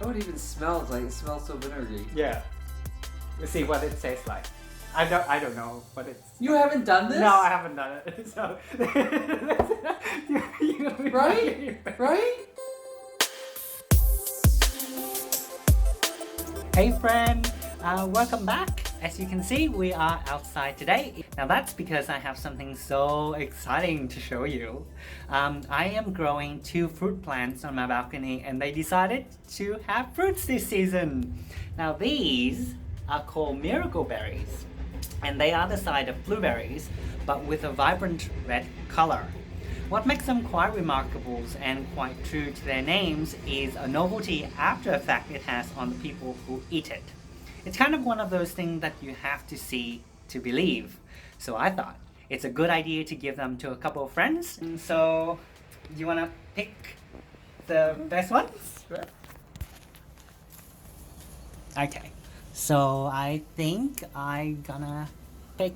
Oh, it even smells like it smells so vinegary. Yeah. Let's see what it tastes like. I don't know what it's. You haven't done this? No, I haven't done it. So. Right? Right? Hey friend, welcome back. As you can see, we are outside today. Now that's because I have something so exciting to show you. I am growing 2 fruit plants on my balcony and they decided to have fruits this season. Now these are called miracle berries and they are the size of blueberries but with a vibrant red color. What makes them quite remarkable and quite true to their names is a novelty after effect it has on the people who eat it. It's kind of one of those things that you have to see to believe. So I thought it's a good idea to give them to a couple of friends. So do you want to pick the best ones? Okay, so I think I'm gonna pick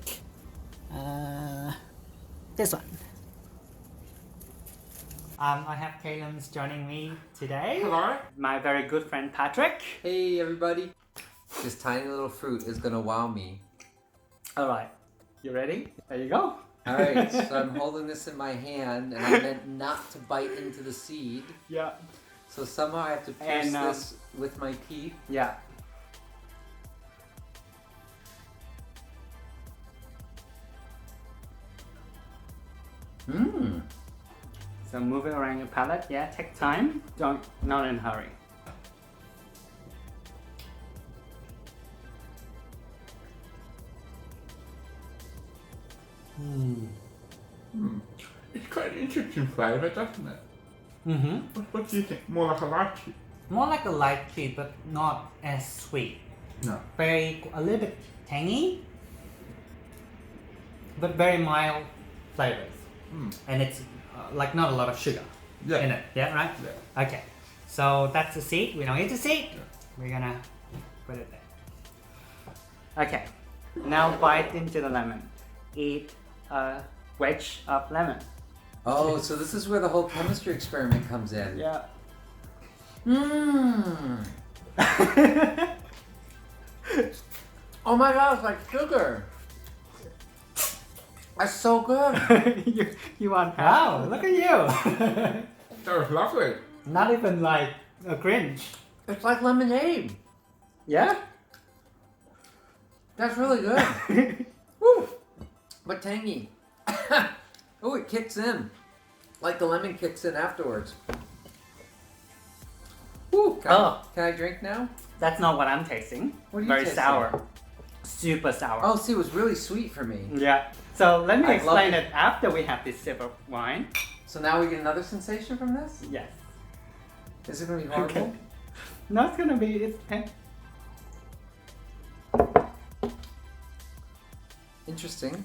this one. I have Kalen's joining me today. Hello. My very good friend Patrick. Hey, everybody. This tiny little fruit is gonna wow me. Alright, you ready? There you go. Alright, so I'm holding this in my hand and I meant not to bite into the seed. Yeah. So somehow I have to pierce this with my teeth. Yeah. Mmm. So move it around your palate. Yeah, take time. Not in a hurry. It's quite an interesting flavour, doesn't it? Mm-hmm. What do you think? More like a lychee? More like a light tea, but not as sweet. No. A little bit tangy, but very mild flavors. And it's like not a lot of sugar in it. Yeah, right? Yeah. Okay. So that's the seed. We don't eat the seed. Yeah. We're gonna put it there. Okay. Now bite into the lemon. Eat a wedge of lemon. Oh, so this is where the whole chemistry experiment comes in. Yeah. Mmm. Oh my god, it's like sugar. That's so good. you want wow, look at you. That was lovely. Not even like a cringe. It's like lemonade. Yeah? That's really good. Woo. But tangy. Oh, it kicks in. Like the lemon kicks in afterwards. Woo. Can I drink now? That's not what I'm tasting. What are you Very tasting? sour. Super sour. Oh, see, it was really sweet for me. Yeah. So let me I explain love it after we have this sip of wine. So now we get another sensation from this? Yes. Is it going to be horrible? Okay. No, it's gonna be, Interesting.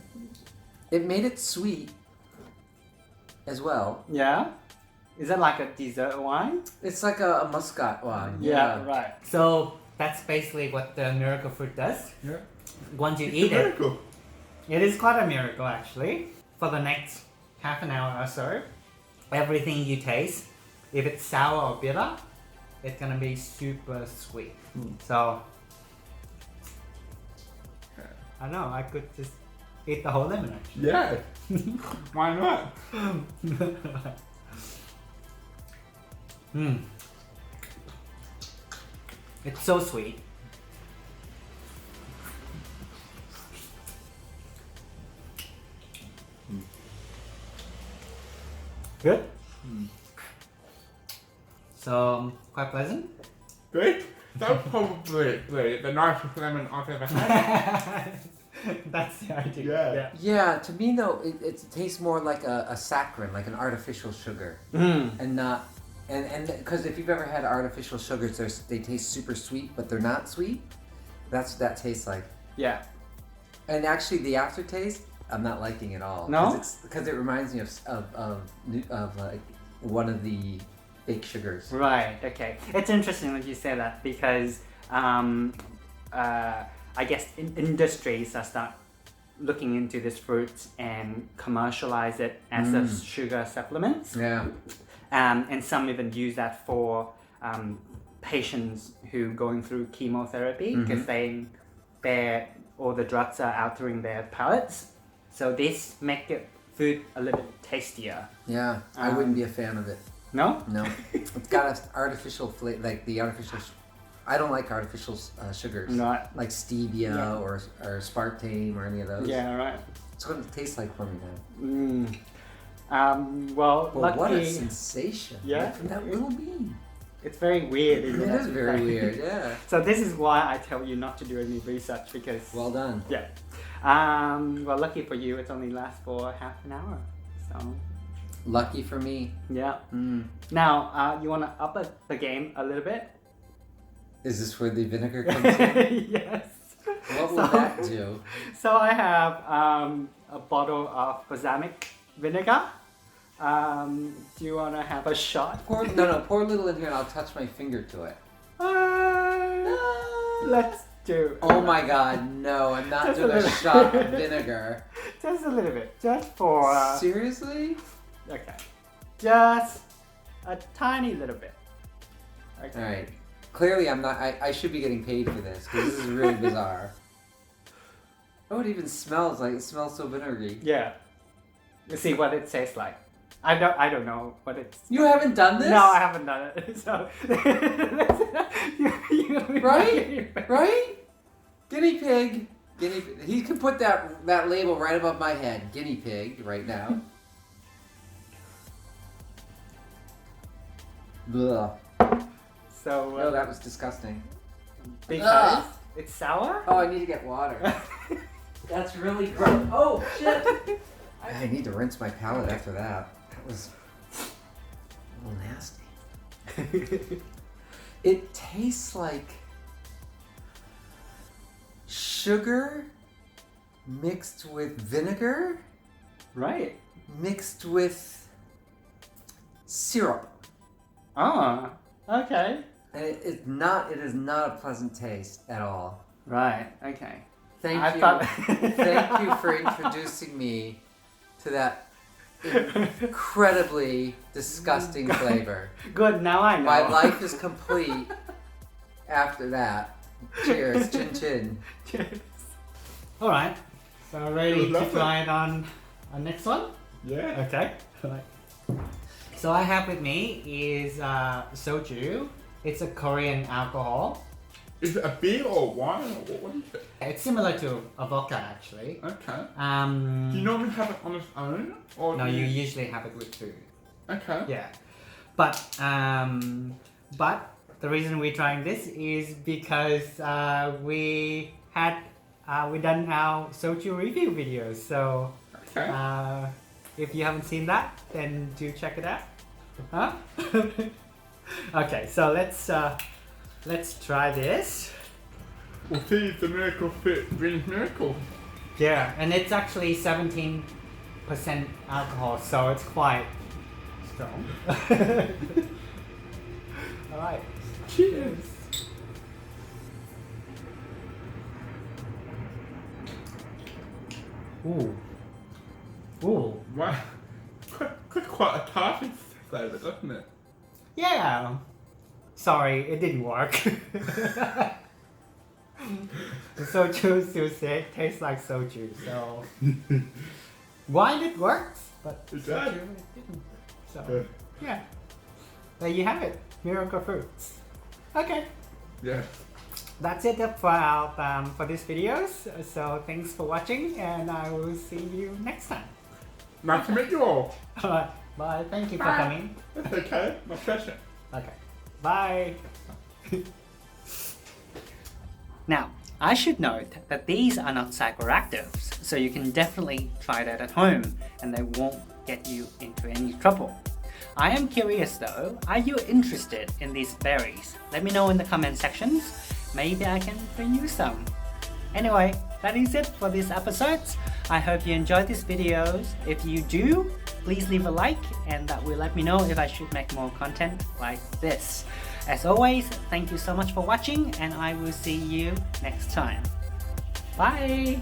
It made it sweet as well. yeah? Is it like a dessert wine? It's like a muscat wine. Right. So that's basically what the miracle fruit does. Yeah. Once you It's eat a it, miracle. it is quite a miracle actually. For the next half an hour or so, everything you taste, if it's sour or bitter, it's gonna be super sweet. So, I don't know, I could just eat the whole lemon actually. Yeah. Why not? It's so sweet. Good? So, quite pleasant? Good. That was probably the nicest lemon I've ever had. That's the idea. Yeah. Yeah, to me though, it tastes more like a saccharin, like an artificial sugar. And not, and because if you've ever had artificial sugars, they taste super sweet, but they're not sweet. That's what that tastes like. Yeah. And actually the aftertaste, I'm not liking at all. No? Because it reminds me of like one of the fake sugars. Right, okay. It's interesting that you say that because I guess industries are start looking into this fruit and commercialize it as a sugar supplement. Yeah. And some even use that for patients who going through chemotherapy because all the drugs are altering their palates. So this make it food a little bit tastier. Yeah, I wouldn't be a fan of it. No? No, it's got an artificial flavor, like the artificial. I don't like artificial sugars, Not. like stevia or aspartame or any of those. Yeah, right. It's what it tastes like for me now. Well, But lucky, what a sensation! Yeah. Like, from that little bean. it's very weird, isn't It it? is very weird. Yeah. So this is why I tell you not to do any research because. Well done. Yeah. Well, lucky for you, it only lasts for half an hour. So. Lucky for me. Yeah. Mm. Now, you want to up the game a little bit? Is this where the vinegar comes in? Yes. What will that do? So I have a bottle of balsamic vinegar. Do you want to have a shot? Pour a little in here and I'll touch my finger to it. Let's do. Oh my god, no, I'm not Just doing a a little. shot of vinegar. Just a little bit, just for. Seriously? Okay. Just a tiny little bit. Okay. Alright. Clearly I'm not, I should be getting paid for this because this is really bizarre. Oh, it even smells like, it smells so vinegary. Yeah. Let's see what it tastes like. I don't know what it's. You haven't done this? No, I haven't done it. So. Right? Right? Guinea pig. He can put that label right above my head. Guinea pig right now. Ugh. So. Oh, that was disgusting. Because it's sour? Oh, I need to get water. That's really gross. Oh, shit! I need to rinse my palate after that. That was a little nasty. It tastes like sugar mixed with vinegar Right. mixed with syrup. Ah, okay. And it is not a pleasant taste at all. Right, okay. Thank I you. thought- Thank you for introducing me to that incredibly disgusting flavor. Good, now I know. My life is complete after that. Cheers, chin chin. Cheers. Alright, so ready to try it on our next one? Yeah. Okay. Right. So I have with me is soju. It's a Korean alcohol. Is it a beer or wine or what is it? It's similar to a vodka actually. Okay. Um, Do you normally have it on its own? Or no, do you usually have it with food. Okay. Yeah, but the reason we're trying this is because we done our soju review videos. So Okay. if you haven't seen that, then do check it out. Huh? Okay, so let's try this. We'll see if the miracle fit brings miracle. Yeah, and it's actually 17% alcohol, so it's quite strong. Alright. Cheers. Ooh. Ooh. Wow. Quite a tarty flavour, doesn't it? Yeah. Sorry, it didn't work. The soju still tastes like soju, so wine it works, but It soju does. it didn't. So Yeah. yeah, there you have it, miracle fruits. Okay, Yeah. that's it for this videos. So thanks for watching, and I will see you next time. Nice to meet you all. Alright, bye. Thank you for Bye. coming. That's okay. My pleasure. Okay, bye. Now, I should note that these are not psychoactives, so you can definitely try that at home and they won't get you into any trouble. I am curious though, are you interested in these berries? Let me know in the comment sections, maybe I can bring you some. Anyway, that is it for this episode. I hope you enjoyed these videos. If you do, please leave a like and that will let me know if I should make more content like this. As always, thank you so much for watching and I will see you next time. Bye!